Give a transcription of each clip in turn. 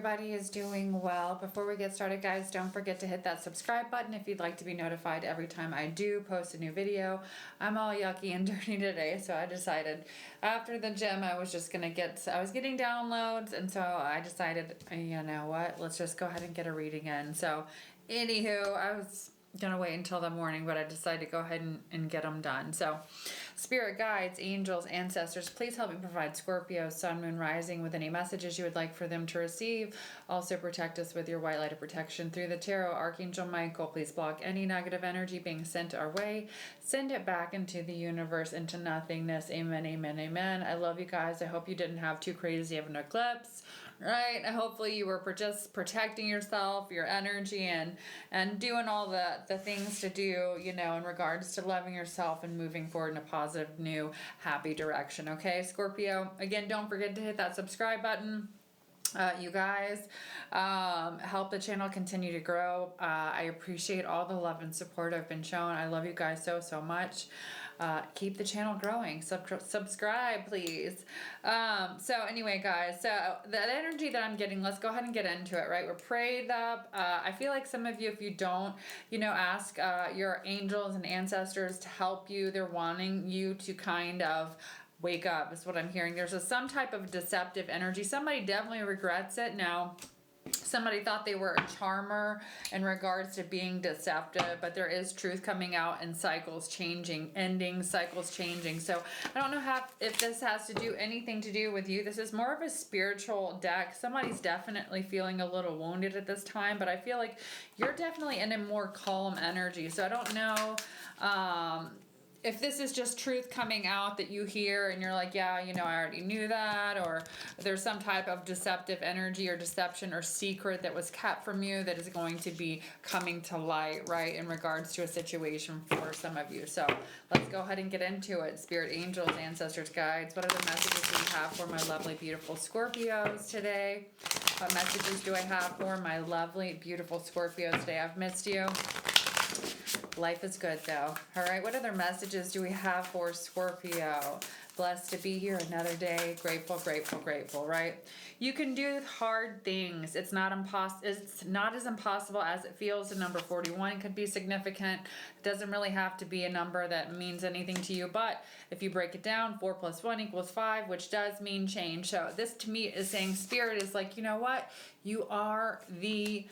everybody is doing well. Before we get started, guys, don't forget to hit that subscribe button if you'd like to be notified every time I do post a new video. I'm all yucky and dirty today, so I decided after the gym I was just gonna I was getting downloads, and so I decided, you know what, let's just go ahead and get a reading in. So anywho, I was gonna wait until the morning, but I decided to go ahead and get them done. So spirit guides, angels, ancestors, please help me provide Scorpio, sun, moon, rising with any messages you would like for them to receive. Also protect us with your white light of protection through the tarot. Archangel Michael, please block any negative energy being sent our way. Send it back into the universe, into nothingness. Amen, amen, amen. I love you guys. I hope you didn't have too crazy of an eclipse, right? Hopefully you were just protecting yourself, your energy, and doing all the things to do, you know, in regards to loving yourself and moving forward in a positive, new, happy direction. Okay, Scorpio, again, don't forget to hit that subscribe button. You guys help the channel continue to grow. I appreciate all the love and support I've been shown. I love you guys so much. Keep the channel growing. Subscribe, please. So anyway, guys, so the energy that I'm getting, let's go ahead and get into it, right? We're prayed up. I feel like some of you, if you don't, you know, ask your angels and ancestors to help you. They're wanting you to kind of wake up, is what I'm hearing. There's some type of deceptive energy. Somebody definitely regrets it now. Somebody thought they were a charmer in regards to being deceptive, but there is truth coming out and cycles changing, ending, cycles changing. So I don't know if this has to do anything to do with you. This is more of a spiritual deck. Somebody's definitely feeling a little wounded at this time, but I feel like you're definitely in a more calm energy. So I don't know if this is just truth coming out that you hear and you're like, yeah, you know, I already knew that, or there's some type of deceptive energy or deception or secret that was kept from you that is going to be coming to light, right, in regards to a situation for some of you. So let's go ahead and get into it. Spirit, angels, ancestors, guides, what are the messages we have for my lovely, beautiful Scorpios today? What messages do I have for my lovely, beautiful Scorpios today? I've missed you. Life is good though. All right, what other messages do we have for Scorpio? Blessed to be here another day. Grateful, grateful, grateful, right? You can do hard things. It's not as impossible as it feels. The number 41 could be significant. It doesn't really have to be a number that means anything to you, but if you break it down, 4 + 1 = 5, which does mean change. So this to me is saying spirit is like, you know what? You are the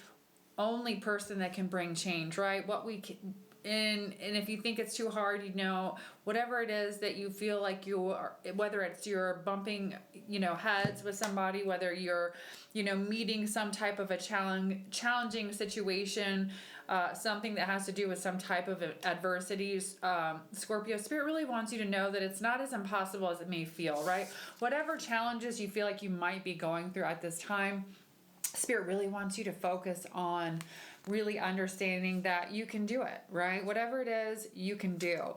only person that can bring change, right? What we can, and if you think it's too hard, you know, whatever it is that you feel like you are, whether it's you're bumping, you know, heads with somebody, whether you're, you know, meeting some type of a challenging situation, something that has to do with some type of adversities, Scorpio, Spirit really wants you to know that it's not as impossible as it may feel, right? Whatever challenges you feel like you might be going through at this time, Spirit really wants you to focus on really understanding that you can do it, right? Whatever it is, you can do.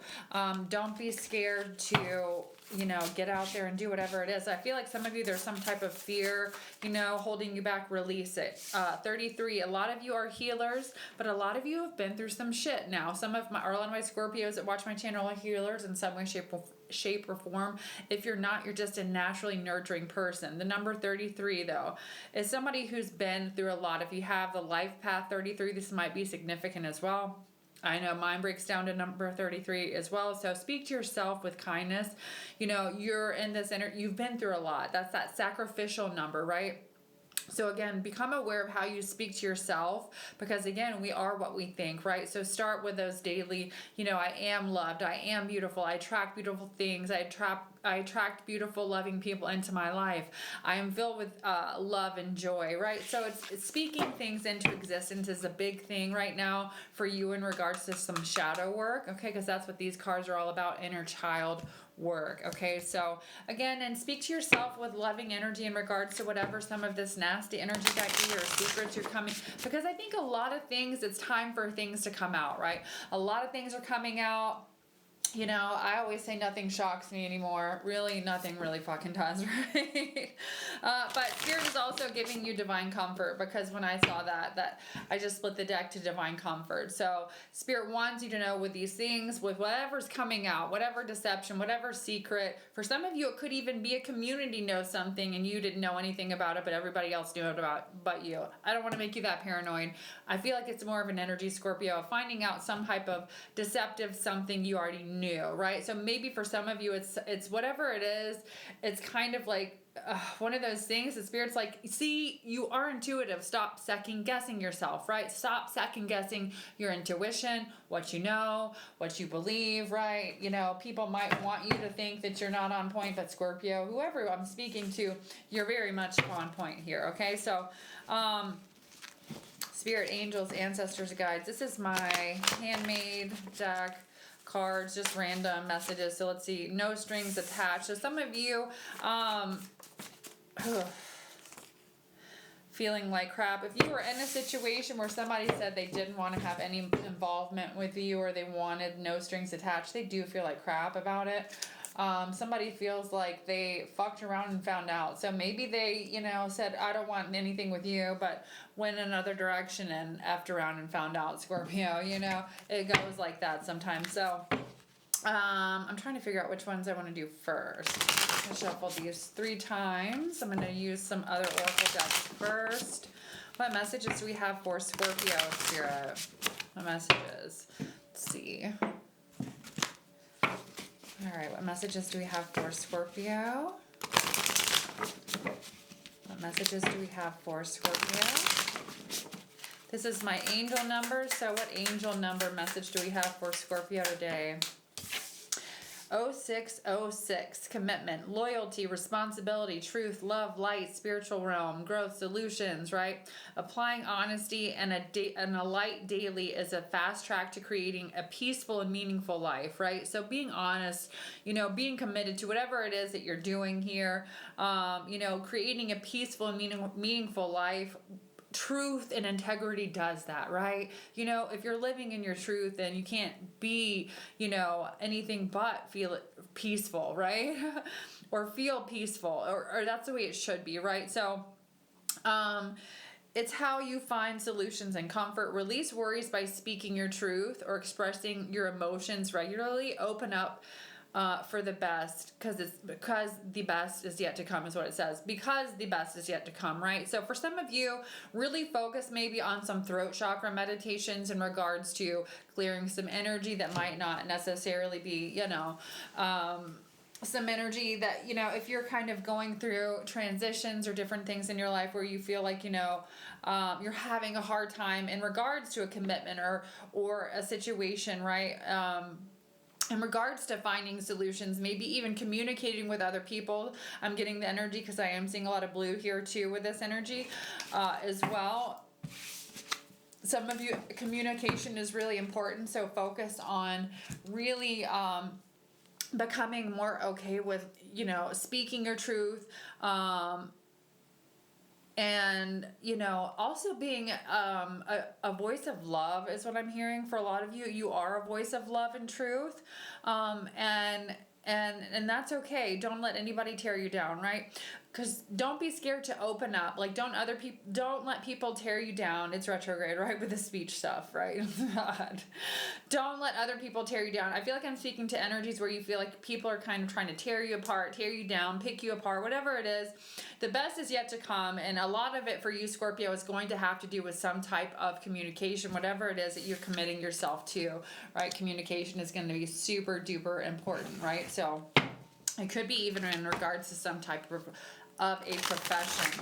Don't be scared to, you know, get out there and do whatever it is. I feel like some of you, there's some type of fear, you know, holding you back. Release it. 33, a lot of you are healers, but a lot of you have been through some shit now. A lot of my Scorpios that watch my channel are healers in some way, shape or form. If you're not, you're just a naturally nurturing person. The number 33 though is somebody who's been through a lot. If you have the life path 33, this might be significant as well. I know mine breaks down to number 33 as well. So speak to yourself with kindness. You know, you're in this you've been through a lot. That's that sacrificial number, right? So again, become aware of how you speak to yourself, because again, we are what we think, right? So start with those daily, you know, I am loved, I am beautiful, I attract beautiful things, I attract beautiful, loving people into my life. I am filled with love and joy, right? So it's speaking things into existence is a big thing right now for you in regards to some shadow work, okay? Because that's what these cards are all about, inner child work. Okay, so again, and speak to yourself with loving energy in regards to whatever some of this nasty energy that you or secrets you're coming, because I think a lot of things, it's time for things to come out, right? A lot of things are coming out. You know, I always say nothing shocks me anymore. Really, nothing really fucking does, right? But Spirit is also giving you divine comfort, because when I saw that I just split the deck to divine comfort. So Spirit wants you to know with these things, with whatever's coming out, whatever deception, whatever secret. For some of you, it could even be a community knows something and you didn't know anything about it, but everybody else knew it about but you. I don't want to make you that paranoid. I feel like it's more of an energy, Scorpio, of finding out some type of deceptive something you already knew, right? So maybe for some of you, it's whatever it is. It's kind of like one of those things. The Spirit's like, see, you are intuitive. Stop second guessing yourself, right? Stop second guessing your intuition, what you know, what you believe, right? You know, people might want you to think that you're not on point, but Scorpio, whoever I'm speaking to, you're very much on point here, okay? So, Spirit, angels, ancestors, guides. This is my handmade deck. Cards, just random messages. So let's see, no strings attached. So some of you feeling like crap. If you were in a situation where somebody said they didn't want to have any involvement with you, or they wanted no strings attached, they do feel like crap about it. Somebody feels like they fucked around and found out. So maybe they, you know, said, I don't want anything with you, but went another direction and effed around and found out, Scorpio. You know, it goes like that sometimes. So, I'm trying to figure out which ones I want to do first. I'm going to shuffle these 3 times. I'm going to use some other oracle decks first. What messages do we have for Scorpio, Spirit? What messages? Let's see. All right, what messages do we have for Scorpio? What messages do we have for Scorpio? This is my angel number, so what angel number message do we have for Scorpio today? 0606, commitment, loyalty, responsibility, truth, love, light, spiritual realm, growth, solutions, right? Applying honesty and a light daily is a fast track to creating a peaceful and meaningful life, right? So being honest, you know, being committed to whatever it is that you're doing here, you know, creating a peaceful and meaningful life. Truth and integrity does that, right? You know, if you're living in your truth, then you can't be, you know, anything but feel peaceful, right? Or feel peaceful, or that's the way it should be, right? So, it's how you find solutions and comfort. Release worries by speaking your truth or expressing your emotions regularly. Open up for the best, because the best is yet to come, is what it says. Because the best is yet to come, right? So for some of you, really focus maybe on some throat chakra meditations in regards to clearing some energy that might not necessarily be, you know, some energy that, you know, if you're kind of going through transitions or different things in your life where you feel like, you know, you're having a hard time in regards to a commitment or a situation, right? In regards to finding solutions, maybe even communicating with other people. I'm getting the energy because I am seeing a lot of blue here too with this energy as well. Some of you, communication is really important, so focus on really becoming more okay with, you know, speaking your truth, and, you know, also being a voice of love is what I'm hearing for a lot of you. You are a voice of love and truth, and that's okay. Don't let anybody tear you down, right? Because don't be scared to open up. Like, don't let people tear you down. It's retrograde, right? With the speech stuff, right? God. Don't let other people tear you down. I feel like I'm speaking to energies where you feel like people are kind of trying to tear you apart, tear you down, pick you apart, whatever it is. The best is yet to come. And a lot of it for you, Scorpio, is going to have to do with some type of communication, whatever it is that you're committing yourself to, right? Communication is going to be super duper important, right? So it could be even in regards to some type of a profession.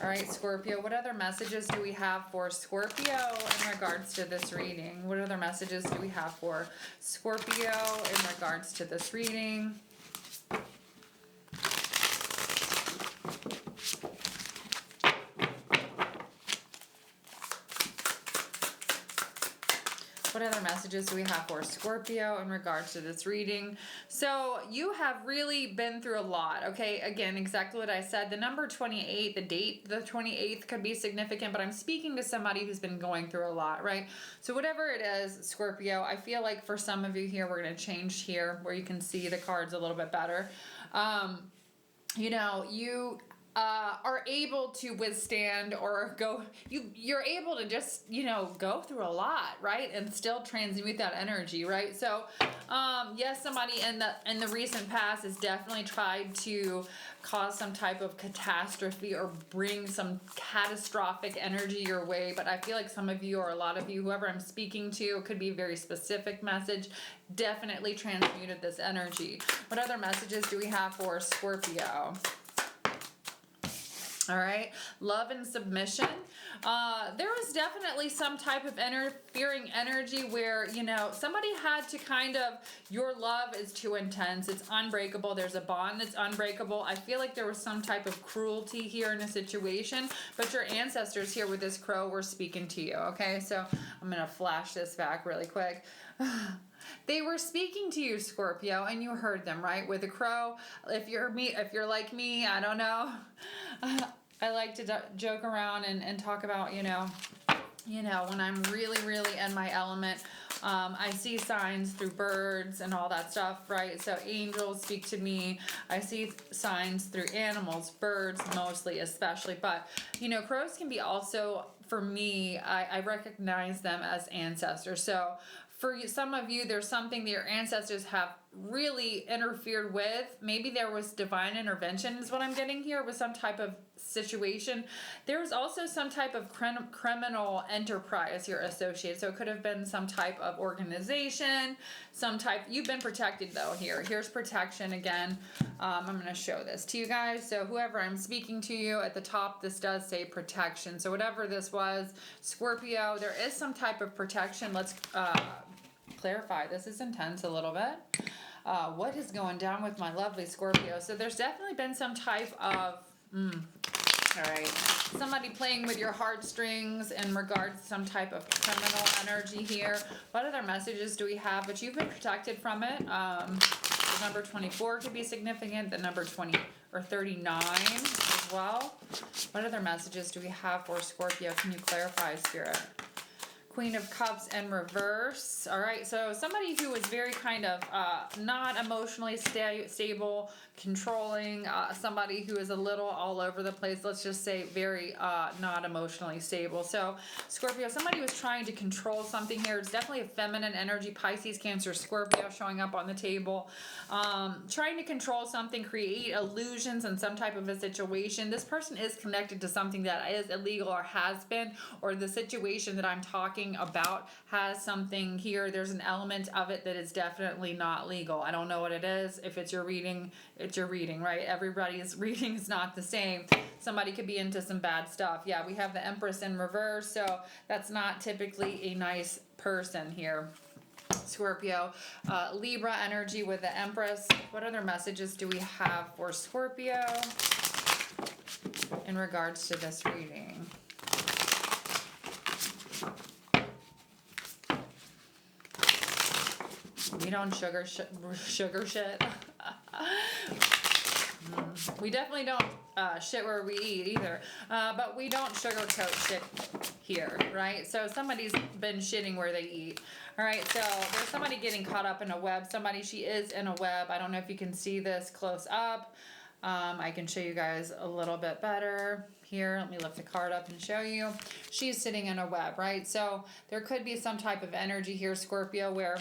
All right, Scorpio, what other messages do we have for Scorpio in regards to this reading? What other messages do we have for Scorpio in regards to this reading? What other messages do we have for Scorpio in regards to this reading? So you have really been through a lot, okay? Again, exactly what I said. The number 28, the date, the 28th could be significant, but I'm speaking to somebody who's been going through a lot, right? So whatever it is, Scorpio, I feel like for some of you here, we're going to change here where you can see the cards a little bit better. You know, you are able to withstand or you're able to just, you know, go through a lot, right? And still transmute that energy, right? So, yes, somebody in the recent past has definitely tried to cause some type of catastrophe or bring some catastrophic energy your way. But I feel like some of you or a lot of you, whoever I'm speaking to, it could be a very specific message, definitely transmuted this energy. What other messages do we have for Scorpio? All right, love and submission. There was definitely some type of interfering energy where, you know, somebody had to kind of, your love is too intense. It's unbreakable. There's a bond that's unbreakable. I feel like there was some type of cruelty here in a situation, but your ancestors here with this crow were speaking to you, okay? So I'm going to flash this back really quick. They were speaking to you, Scorpio, and you heard them, right? With a crow. If you're like me, I don't know. I like to joke around and talk about, you know, when I'm really, really in my element, I see signs through birds and all that stuff, right? So angels speak to me. I see signs through animals, birds mostly, especially. But, you know, crows can be also, for me, I recognize them as ancestors. So for some of you, there's something that your ancestors have really interfered with. Maybe there was divine intervention is what I'm getting here with some type of situation. There was also some type of criminal enterprise here associated. So it could have been some type of organization, you've been protected though here. Here's protection again. I'm going to show this to you guys. So whoever I'm speaking to you at the top, this does say protection. So whatever this was, Scorpio, there is some type of protection. Let's clarify. This is intense a little bit. What is going down with my lovely Scorpio? So there's definitely been some type of, all right, somebody playing with your heartstrings in regards to some type of criminal energy here. What other messages do we have? But you've been protected from it. The number 24 could be significant. The number 20 or 39 as well. What other messages do we have for Scorpio? Can you clarify, Spirit? Queen of Cups in reverse. All right, so somebody who is very kind of not emotionally stable, controlling, somebody who is a little all over the place, let's just say very not emotionally stable. So Scorpio, somebody was trying to control something here. It's definitely a feminine energy, Pisces, Cancer, Scorpio showing up on the table. Trying to control something, create illusions in some type of a situation. This person is connected to something that is illegal or has been, or the situation that I'm talking about has something here. There's an element of it that is definitely not legal. I don't know what it is. If it's your reading, it's your reading, right? Everybody's reading is not the same. Somebody could be into some bad stuff. Yeah, we have the Empress in reverse, so that's not typically a nice person here. Scorpio, Libra energy with the Empress. What other messages do we have for Scorpio in regards to this reading? We don't sugar shit. We definitely don't shit where we eat either. But we don't sugarcoat shit here, right? So somebody's been shitting where they eat. All right, so there's somebody getting caught up in a web. She is in a web. I don't know if you can see this close up. I can show you guys a little bit better. Here, let me lift the card up and show you. She's sitting in a web, right? So there could be some type of energy here, Scorpio, where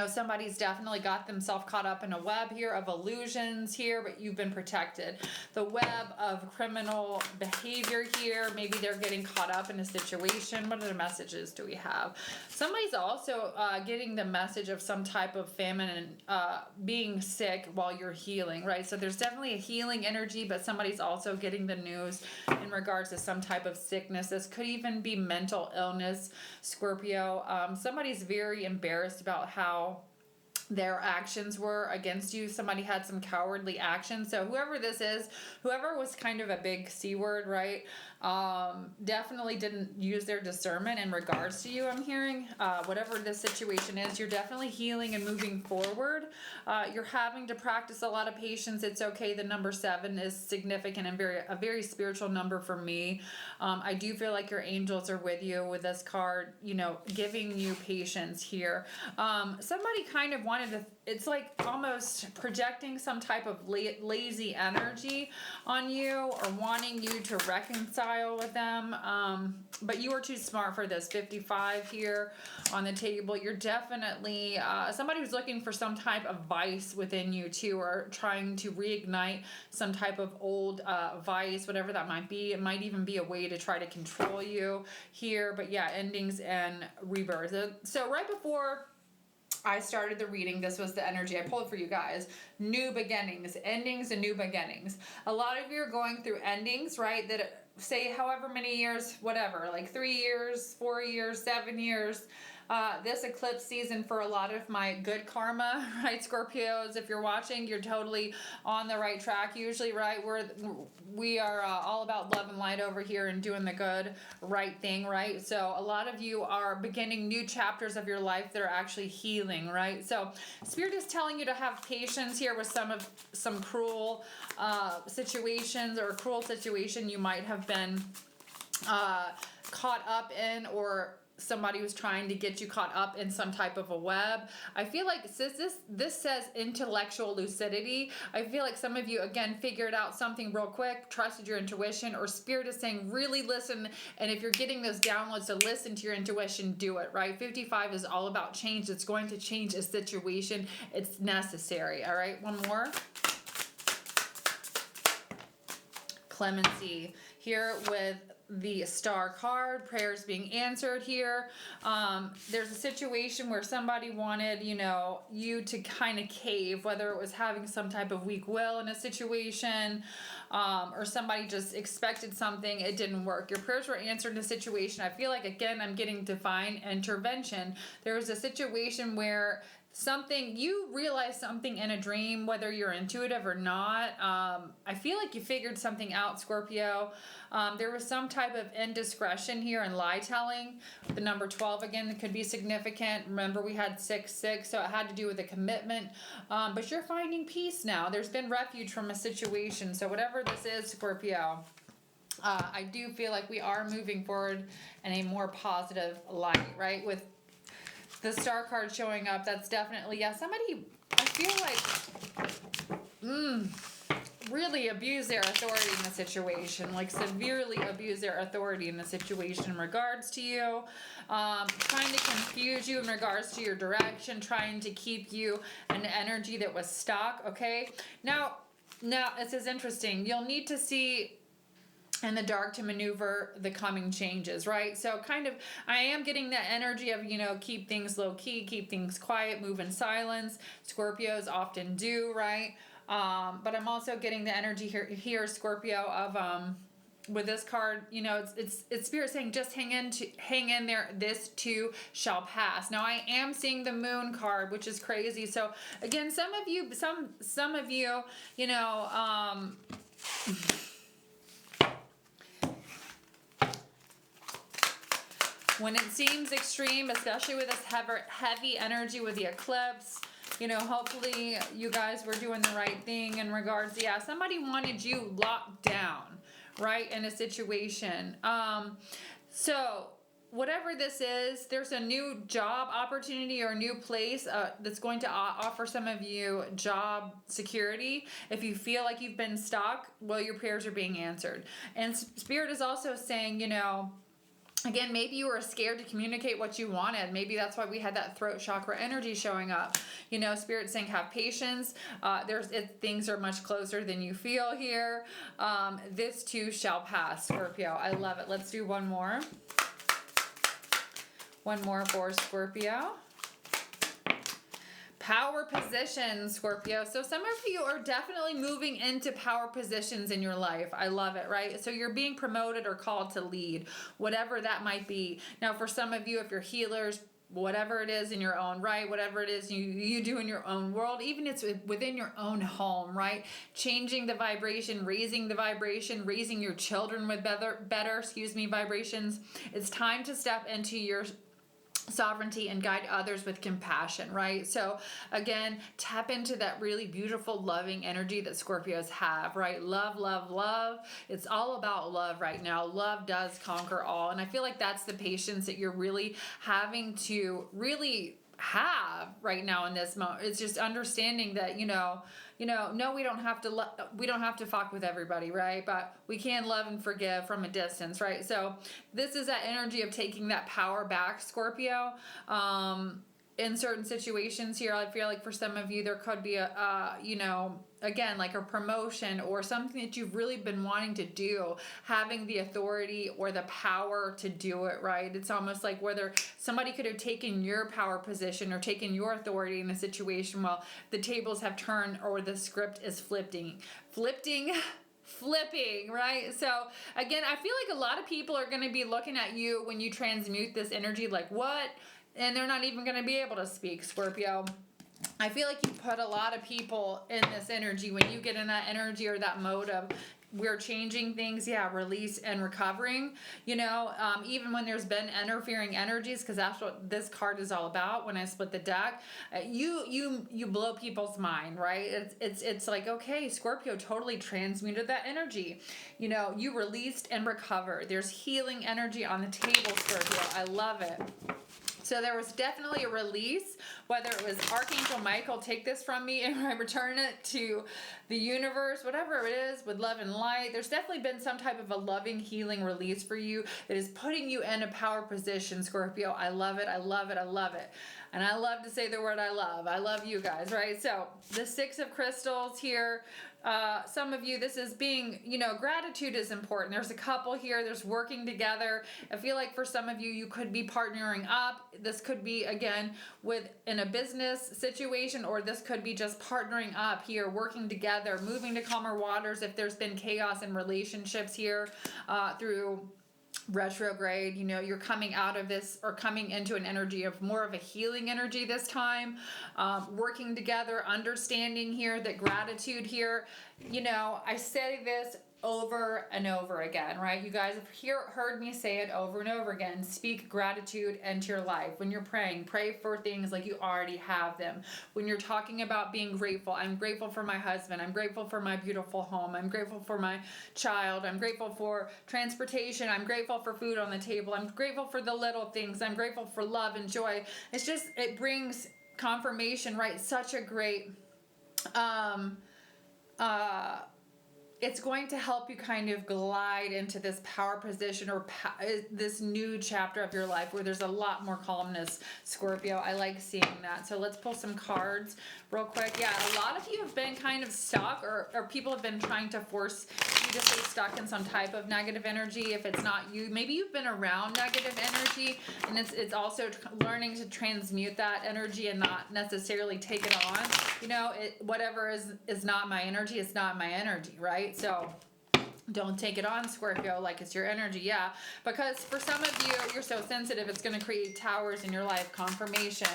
somebody's definitely got themselves caught up in a web here of illusions here, but you've been protected. The web of criminal behavior here, maybe they're getting caught up in a situation. What other messages do we have? Somebody's also getting the message of some type of famine and being sick while you're healing, right? So there's definitely a healing energy, but somebody's also getting the news in regards to some type of sickness. This could even be mental illness, Scorpio. Somebody's very embarrassed about how their actions were against you. Somebody had some cowardly action. So whoever this is, whoever was kind of a big C word, right? Definitely didn't use their discernment in regards to you, I'm hearing. Whatever this situation is, you're definitely healing and moving forward. You're having to practice a lot of patience. It's okay. The number 7 is significant and a very spiritual number for me. I do feel like your angels are with you with this card, you know, giving you patience here. Somebody kind of wanted to, it's like almost projecting some type of lazy energy on you, or wanting you to reconcile with them. But you are too smart for this. 55 here on the table. You're definitely somebody who's looking for some type of vice within you too, or trying to reignite some type of old vice, whatever that might be. It might even be a way to try to control you here. But yeah, endings and rebirth. So right before I started the reading, this was the energy I pulled for you guys. New beginnings, endings and new beginnings. A lot of you are going through endings, right? That say however many years, whatever, like 3 years, 4 years, 7 years. This eclipse season for a lot of my good karma, right, Scorpios, if you're watching, you're totally on the right track usually, right? We are all about love and light over here and doing the good, right thing, right? So a lot of you are beginning new chapters of your life that are actually healing, right? So Spirit is telling you to have patience here with some cruel situations, or a cruel situation you might have been caught up in, or somebody was trying to get you caught up in some type of a web. I feel like this says intellectual lucidity. I feel like some of you, again, figured out something real quick, trusted your intuition, or Spirit is saying really listen, and if you're getting those downloads to listen to your intuition, do it, right? 55 is all about change. It's going to change a situation. It's necessary, all right? One more. Clemency here with the Star card, prayers being answered here. There's a situation where somebody wanted, you know, you to kind of cave, whether it was having some type of weak will in a situation, or somebody just expected something, it didn't work. Your prayers were answered in a situation. I feel like, again, I'm getting divine intervention. There was a situation where you realized something in a dream, whether you're intuitive or not. I feel like you figured something out, Scorpio. There was some type of indiscretion here and lie telling. The number 12 again could be significant. Remember, we had 6-6, so it had to do with a commitment. But you're finding peace now. There's been refuge from a situation. So whatever this is, Scorpio, I do feel like we are moving forward in a more positive light, right? With the Star card showing up, that's definitely, yeah, somebody, I feel like, really abuse their authority in the situation, like severely abuse their authority in the situation in regards to you, trying to confuse you in regards to your direction, trying to keep you in energy that was stuck, okay? Now, this is interesting. You'll need to see in the dark to maneuver the coming changes, right? So kind of, I am getting that energy of, you know, keep things low key, keep things quiet, move in silence. Scorpios often do, right? But I'm also getting the energy here, Scorpio, of, with this card, you know, it's Spirit saying just hang in there. This too shall pass. Now I am seeing the Moon card, which is crazy. So again, some of you, you know, when it seems extreme, especially with this heavy energy with the eclipse, you know, hopefully you guys were doing the right thing in regards to, yeah, somebody wanted you locked down, right, in a situation. So whatever this is, there's a new job opportunity or a new place that's going to offer some of you job security. If you feel like you've been stuck, well, your prayers are being answered. And Spirit is also saying, you know, again, maybe you were scared to communicate what you wanted. Maybe that's why we had that throat chakra energy showing up. You know, Spirit saying have patience. Things are much closer than you feel here. This too shall pass, Scorpio. I love it. Let's do one more. One more for Scorpio. Power positions, Scorpio. So some of you are definitely moving into power positions in your life. I love it, right? So you're being promoted or called to lead, whatever that might be. Now, for some of you, if you're healers, whatever it is in your own right, whatever it is you do in your own world, even it's within your own home, right? Changing the vibration, raising the vibration, raising your children with better vibrations. It's time to step into your sovereignty and guide others with compassion, right? So again, tap into that really beautiful, loving energy that Scorpios have, right? Love, love, love. It's all about love right now. Love does conquer all. And I feel like that's the patience that you're really having to really have right now in this moment. It's just understanding that, no, we don't have to fuck with everybody, right? But we can love and forgive from a distance, right? So this is that energy of taking that power back, Scorpio. In certain situations here, I feel like for some of you, there could be again, like a promotion or something that you've really been wanting to do, having the authority or the power to do it, right? It's almost like whether somebody could have taken your power position or taken your authority in a situation while the tables have turned or the script is flipping, right? So again, I feel like a lot of people are going to be looking at you when you transmute this energy like, what? And they're not even going to be able to speak, Scorpio. I feel like you put a lot of people in this energy. When you get in that energy or that mode of we're changing things, release and recovering, even when there's been interfering energies, because that's what this card is all about. When I split the deck, you blow people's mind, right? It's like, okay, Scorpio totally transmuted that energy. You released and recovered. There's healing energy on the table, Scorpio. I love it. So there was definitely a release, whether it was Archangel Michael, take this from me and I return it to the universe, whatever it is, with love and light. There's definitely been some type of a loving, healing release for you that is putting you in a power position, Scorpio. I love it. I love it. I love it. And I love to say the word I love. I love you guys, right? So the Six of Crystals here. Some of you, this is being, gratitude is important. There's a couple here. There's working together. I feel like for some of you, you could be partnering up. This could be, again, in a business situation, or this could be just partnering up here, working together, moving to calmer waters if there's been chaos in relationships here through retrograde. You're coming out of this or coming into an energy of more of a healing energy this time, working together, understanding here that gratitude here, I say this over and over again, right? You guys have heard me say it over and over again. Speak gratitude into your life. When you're praying, pray for things like you already have them. When you're talking about being grateful, I'm grateful for my husband. I'm grateful for my beautiful home. I'm grateful for my child. I'm grateful for transportation. I'm grateful for food on the table. I'm grateful for the little things. I'm grateful for love and joy. It brings confirmation, right? Such a great, it's going to help you kind of glide into this power position or this new chapter of your life where there's a lot more calmness, Scorpio. I like seeing that. So let's pull some cards real quick. Yeah, a lot of you have been kind of stuck or people have been trying to force you to stay stuck in some type of negative energy. If it's not you, maybe you've been around negative energy, and it's also learning to transmute that energy and not necessarily take it on. Whatever is not my energy, it's not my energy, right? So don't take it on, Scorpio, like it's your energy. Yeah, because for some of you, you're so sensitive, it's going to create towers in your life. Confirmation.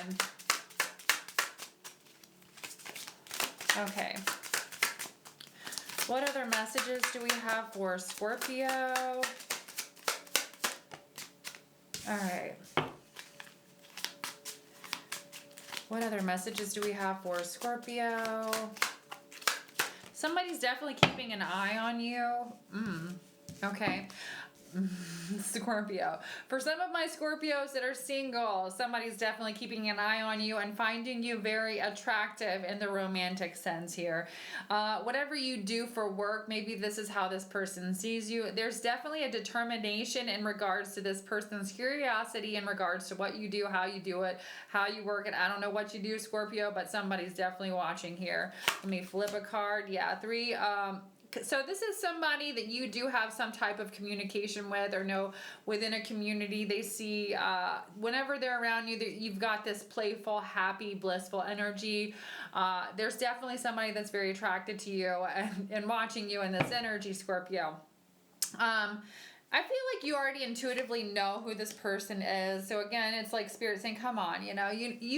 Okay. What other messages do we have for Scorpio? All right. What other messages do we have for Scorpio? Somebody's definitely keeping an eye on you. Okay. Scorpio. For some of my Scorpios that are single, somebody's definitely keeping an eye on you and finding you very attractive in the romantic sense here. Whatever you do for work, maybe this is how this person sees you. There's definitely a determination in regards to this person's curiosity in regards to what you do, how you do it, how you work it. I don't know what you do, Scorpio, but somebody's definitely watching here. Let me flip a card. Yeah, 3. So this is somebody that you do have some type of communication with or know within a community. They see whenever they're around you, that you've got this playful, happy, blissful energy. There's definitely somebody that's very attracted to you and watching you in this energy, Scorpio. I feel like you already intuitively know who this person is. So again, it's like Spirit saying, "Come on, you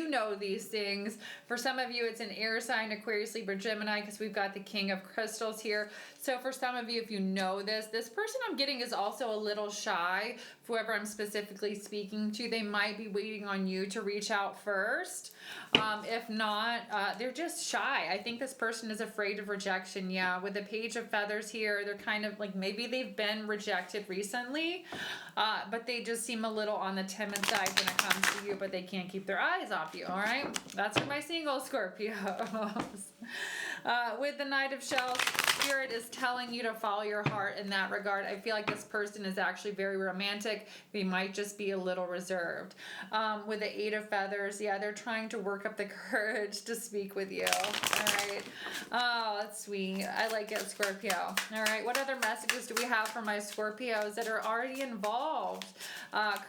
know these things." For some of you, it's an air sign, Aquarius, Libra, Gemini, because we've got the King of Crystals here. So for some of you, if you know this person I'm getting is also a little shy. Whoever I'm specifically speaking to, they might be waiting on you to reach out first. If not, they're just shy. I think this person is afraid of rejection. Yeah, with the Page of Feathers here, they're kind of like maybe they've been rejected recently, but they just seem a little on the timid side when it comes to you, but they can't keep their eyes off you. All right, that's for my single Scorpios. With the Knight of Shells, Spirit is telling you to follow your heart in that regard. I feel like this person is actually very romantic. They might just be a little reserved. With the Eight of Feathers, yeah, they're trying to work up the courage to speak with you. All right. Oh, that's sweet. I like it, Scorpio. All right. What other messages do we have for my Scorpios that are already involved?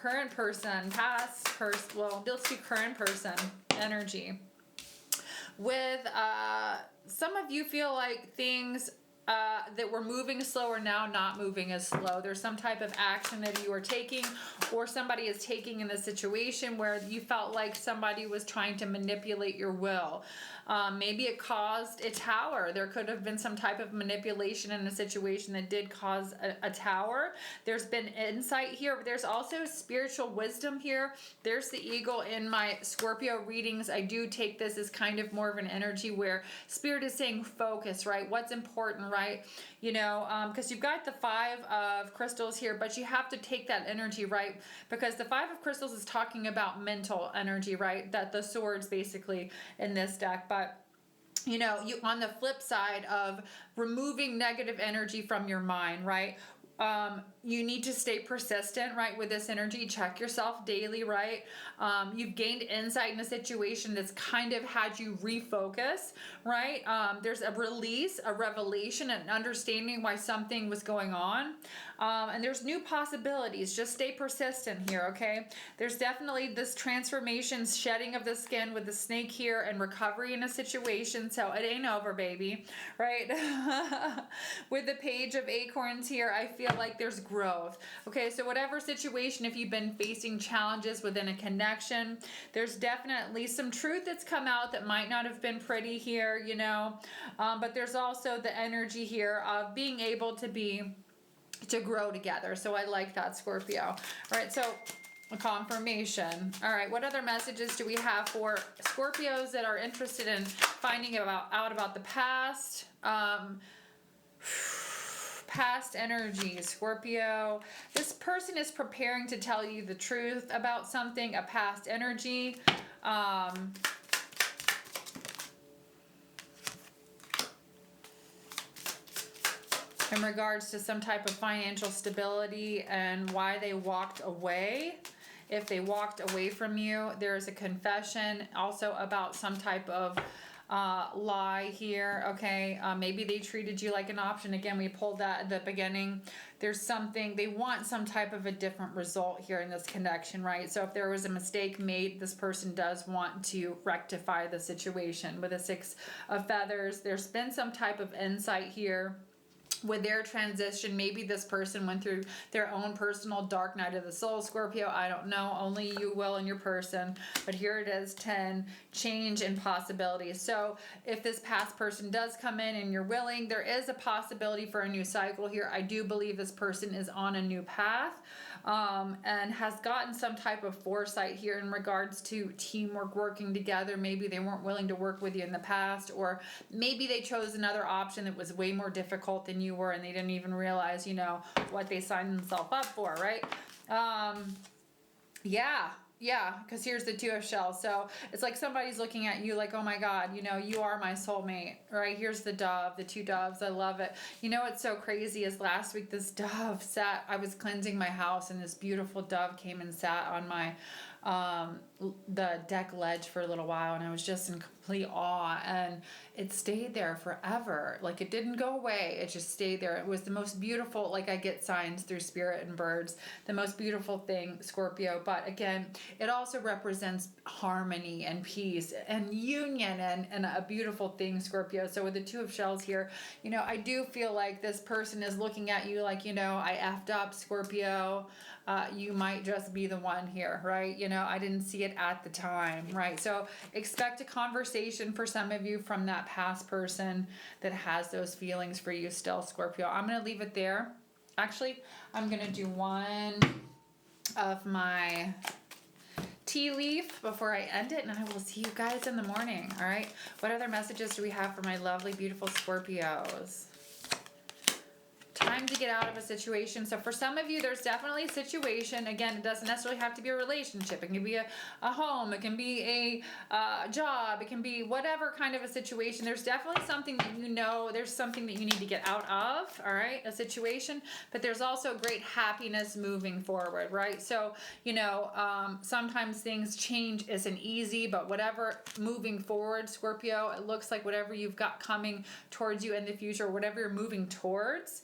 Current person, past person. Well, let's do current person energy. With some of you feel like things that were moving slow are now not moving as slow. There's some type of action that you are taking or somebody is taking in a situation where you felt like somebody was trying to manipulate your will. Maybe it caused a tower. There could have been some type of manipulation in a situation that did cause a tower. There's been insight here, but there's also spiritual wisdom here. There's the eagle in my Scorpio readings. I do take this as kind of more of an energy where Spirit is saying focus, right? What's important, right? Because you've got the Five of Crystals here, but you have to take that energy, right? Because the Five of Crystals is talking about mental energy, right? That the swords basically in this deck, but you on the flip side of removing negative energy from your mind, right? You need to stay persistent, right? With this energy, check yourself daily, right? You've gained insight in a situation that's kind of had you refocus, right? There's a release, a revelation, and understanding why something was going on. And there's new possibilities. Just stay persistent here, okay? There's definitely this transformation, shedding of the skin with the snake here and recovery in a situation. So it ain't over, baby, right? With the Page of Acorns here, I feel like there's growth. Okay, so whatever situation, if you've been facing challenges within a connection, there's definitely some truth that's come out that might not have been pretty here, but there's also the energy here of being able to grow together. So I like that, Scorpio. All right, so a confirmation. All right, what other messages do we have for Scorpios that are interested in finding out about the past? Past energy, Scorpio. This person is preparing to tell you the truth about something, a past energy. In regards to some type of financial stability and why they walked away. If they walked away from you, there's a confession also about some type of lie here, okay? Maybe they treated you like an option. Again, we pulled that at the beginning. There's something, they want some type of a different result here in this connection, right? So if there was a mistake made, this person does want to rectify the situation. With a Six of Feathers, there's been some type of insight here. With their transition, maybe this person went through their own personal dark night of the soul, Scorpio. I don't know. Only you will in your person. But here it is, 10, change and possibilities. So if this past person does come in and you're willing, there is a possibility for a new cycle here. I do believe this person is on a new path. And has gotten some type of foresight here in regards to teamwork, working together. Maybe they weren't willing to work with you in the past, or maybe they chose another option that was way more difficult than you were and they didn't even realize, what they signed themselves up for, right? Yeah, because here's the Two of Shells. So it's like somebody's looking at you like, oh my God, you are my soulmate, right? Here's the dove, the two doves. I love it. What's so crazy is last week this dove I was cleansing my house and this beautiful dove came and sat on my the deck ledge for a little while, and I was just in complete awe, and it stayed there forever. Like, it didn't go away, it just stayed there. It was the most beautiful, like, I get signs through spirit and birds, the most beautiful thing, Scorpio. But again, it also represents harmony and peace and union, and a beautiful thing, Scorpio. So with the Two of Shells here, you know, I do feel like this person is looking at you like, you know, I effed up, Scorpio. You might just be the one here, right? You know, I didn't see it at the time, right? So expect a conversation for some of you from that past person that has those feelings for you still, Scorpio. I'm going to leave it there. Actually, I'm going to do one of my tea leaf before I end it, and I will see you guys in the morning, all right? What other messages do we have for my lovely, beautiful Scorpios? Time to get out of a situation. So for some of you, there's definitely a situation. Again, it doesn't necessarily have to be a relationship. It can be a home. It can be a job. It can be whatever kind of a situation. There's definitely something that you know, there's something that you need to get out of, all right, a situation. But there's also great happiness moving forward, right? So, you know, sometimes things change isn't easy, but whatever moving forward, Scorpio, it looks like whatever you've got coming towards you in the future, whatever you're moving towards,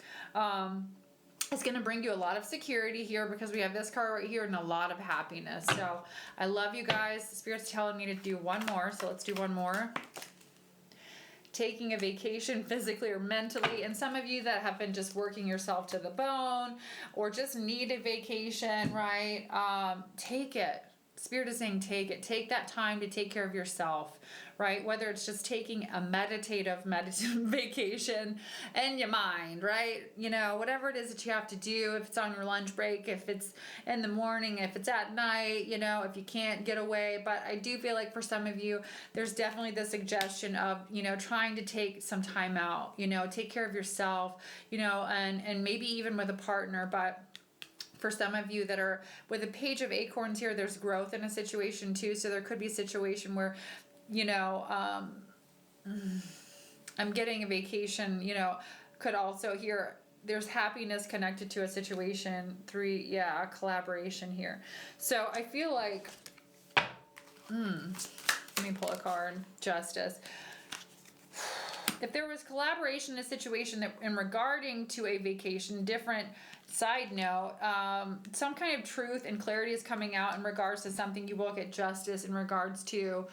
it's going to bring you a lot of security here, because we have this card right here and a lot of happiness. So I love you guys. The Spirit's telling me to do one more. So let's do one more. Taking a vacation physically or mentally. And some of you that have been just working yourself to the bone or just need a vacation, right? Take it. Spirit is saying take it. Take that time to take care of yourself, right? Whether it's just taking a meditative vacation in your mind, right? You know, whatever it is that you have to do, if it's on your lunch break, if it's in the morning, if it's at night, you know, if you can't get away. But I do feel like for some of you, there's definitely the suggestion of, you know, trying to take some time out, you know, take care of yourself, you know, and maybe even with a partner. But for some of you that are with a Page of Acorns here, there's growth in a situation too. So there could be a situation where, you know, I'm getting a vacation, you know, could also here, there's happiness connected to a situation. 3, yeah, collaboration here. So I feel like, let me pull a card, Justice. If there was collaboration in a situation that in regarding to a vacation, different side note, some kind of truth and clarity is coming out in regards to something. You will get justice in regards to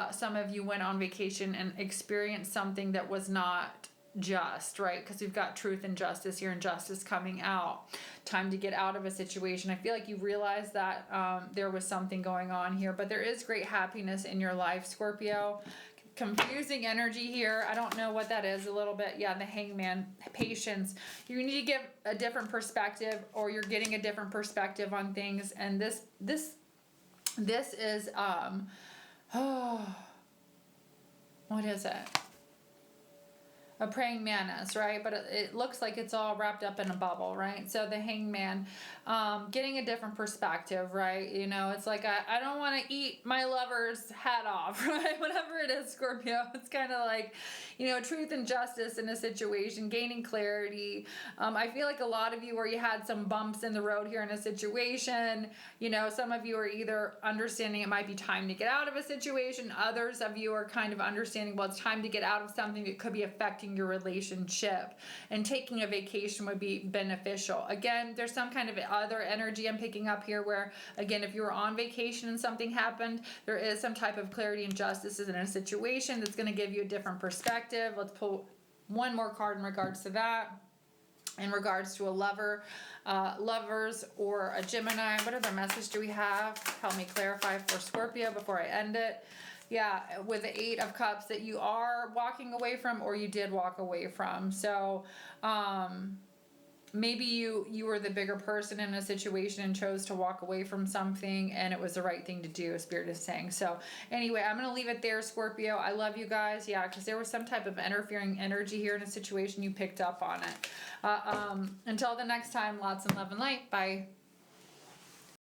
some of you went on vacation and experienced something that was not just, right? Because we've got truth and justice here, and justice coming out. Time to get out of a situation. I feel like you realize that there was something going on here, but there is great happiness in your life, Scorpio. Confusing energy here. I don't know what that is a little bit. Yeah, the Hangman, patience. You need to give a different perspective, or you're getting a different perspective on things. And this is what is it? A praying mantis, right? But it looks like it's all wrapped up in a bubble, right? So the Hangman, getting a different perspective, right? You know, it's like, I don't want to eat my lover's hat off, right? Whatever it is, Scorpio, it's kind of like, you know, truth and justice in a situation, gaining clarity. I feel like a lot of you where you had some bumps in the road here in a situation, you know, some of you are either understanding it might be time to get out of a situation. Others of you are kind of understanding, well, it's time to get out of something that could be affecting your relationship, and taking a vacation would be beneficial. Again, there's some kind of other energy I'm picking up here where, again, if you were on vacation and something happened, there is some type of clarity and justice in a situation that's going to give you a different perspective. Let's pull one more card in regards to that. In regards to a lover, lovers, or a Gemini, what other message do we have? Help me clarify for Scorpio before I end it. Yeah, with the 8 of Cups that you are walking away from, or you did walk away from. So maybe you were the bigger person in a situation and chose to walk away from something, and it was the right thing to do, Spirit is saying. So anyway, I'm going to leave it there, Scorpio. I love you guys. Yeah, because there was some type of interfering energy here in a situation. You picked up on it. Until the next time, lots of love and light. Bye.